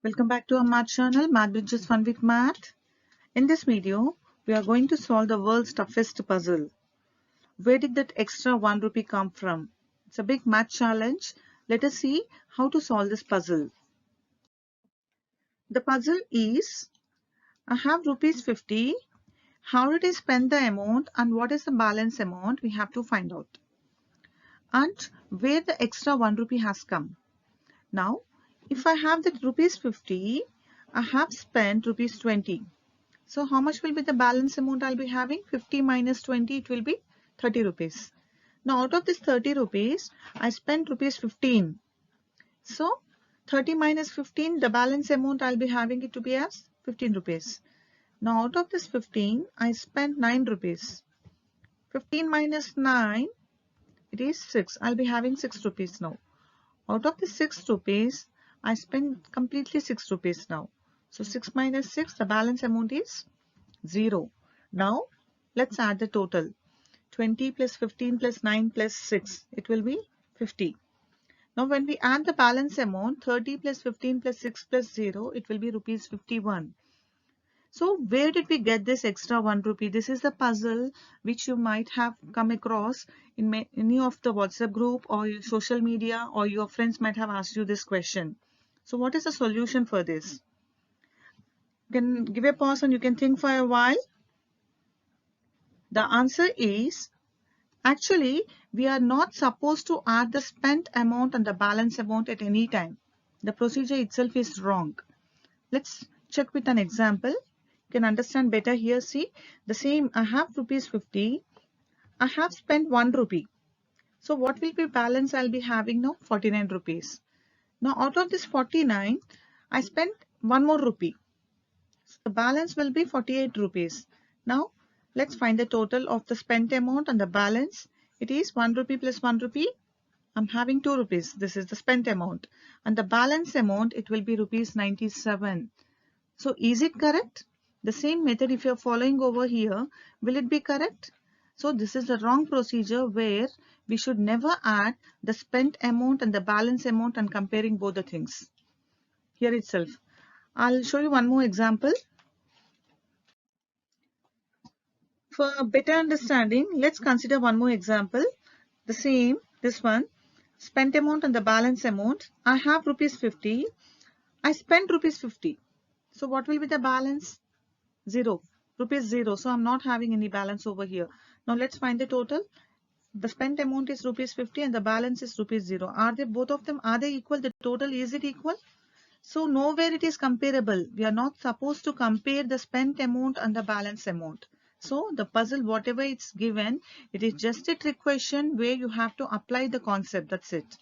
Welcome back to our math channel, Math Bridges Fun with Math. In this video, we are going to solve the world's toughest puzzle. Where did that extra 1 rupee come from? It's a big math challenge. Let us see how to solve this puzzle. The puzzle is, I have rupees 50. How did I spend the amount and what is the balance amount? We have to find out. And where the extra 1 rupee has come. Now, if I have the rupees 50, I have spent rupees 20. So how much will be the balance amount I'll be having? 50 minus 20, it will be 30 rupees. Now out of this 30 rupees, I spent rupees 15. So 30 minus 15, the balance amount I'll be having it to be as 15 rupees. Now out of this 15, I spent 9 rupees. 15 minus 9, it is 6. I'll be having 6 rupees now. Out of the 6 rupees, I spent completely 6 rupees now. So 6 minus 6, the balance amount is 0. Now, let's add the total. 20 plus 15 plus 9 plus 6. It will be 50. Now, when we add the balance amount, 30 plus 15 plus 6 plus 0, it will be rupees 51. So, where did we get this extra 1 rupee? This is the puzzle which you might have come across in any of the WhatsApp group or your social media, or your friends might have asked you this question. So, what is the solution for this? You can give a pause and you can think for a while. The answer is, actually, we are not supposed to add the spent amount and the balance amount at any time. The procedure itself is wrong. Let's check with an example. You can understand better here. See, the same, I have rupees 50. I have spent 1 rupee. So what will be balance I'll be having now? 49 rupees. Now out of this 49, I spent 1 more rupee. So the balance will be 48 rupees. Now let's find the total of the spent amount and the balance. It is 1 rupee plus 1 rupee. I'm having 2 rupees. This is the spent amount. And the balance amount, it will be rupees 97. So is it correct? The same method, if you're following over here, will it be correct? So this is the wrong procedure where we should never add the spent amount and the balance amount and comparing both the things. Here itself. I'll show you one more example. For a better understanding, let's consider one more example. The same, this one, spent amount and the balance amount. I have rupees 50. I spent rupees 50. So what will be the balance? 0. Rupees 0. So I'm not having any balance over here. Now let's find the total. The spent amount is rupees 50 and the balance is rupees 0. Are they both of them? Are they equal? The total, is it equal? So nowhere it is comparable. We are not supposed to compare the spent amount and the balance amount. So the puzzle, whatever it's given, it is just a trick question where you have to apply the concept. That's it.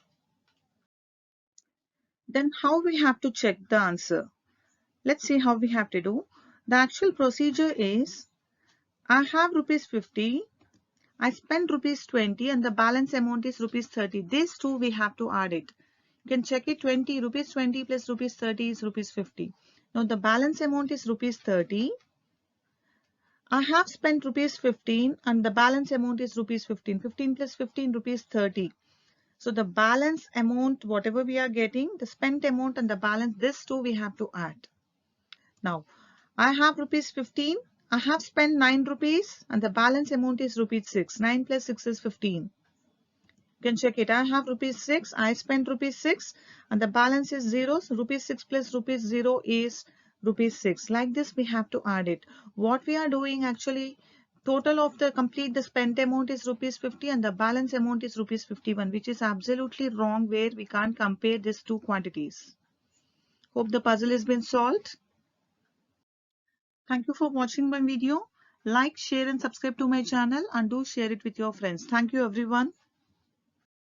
Then how we have to check the answer? Let's see how we have to do. The actual procedure is, I have rupees 50. I spent rupees 20 and the balance amount is rupees 30. These two we have to add it. You can check it. 20 rupees 20 plus rupees 30 is rupees 50. Now the balance amount is rupees 30. I have spent rupees 15 and the balance amount is rupees 15. 15 plus 15 rupees 30. So the balance amount, whatever we are getting, the spent amount and the balance, this two we have to add. Now I have rupees 15. I have spent 9 rupees and the balance amount is rupees 6. 9 plus 6 is 15. You can check it. I have rupees 6. I spent rupees 6 and the balance is 0. So rupees 6 plus rupees 0 is rupees 6. Like this we have to add it. What we are doing actually, total of the complete the spent amount is rupees 50 and the balance amount is rupees 51, which is absolutely wrong where we can't compare these two quantities. Hope the puzzle has been solved. Thank you for watching my video. Like, share and subscribe to my channel and do share it with your friends. Thank you everyone.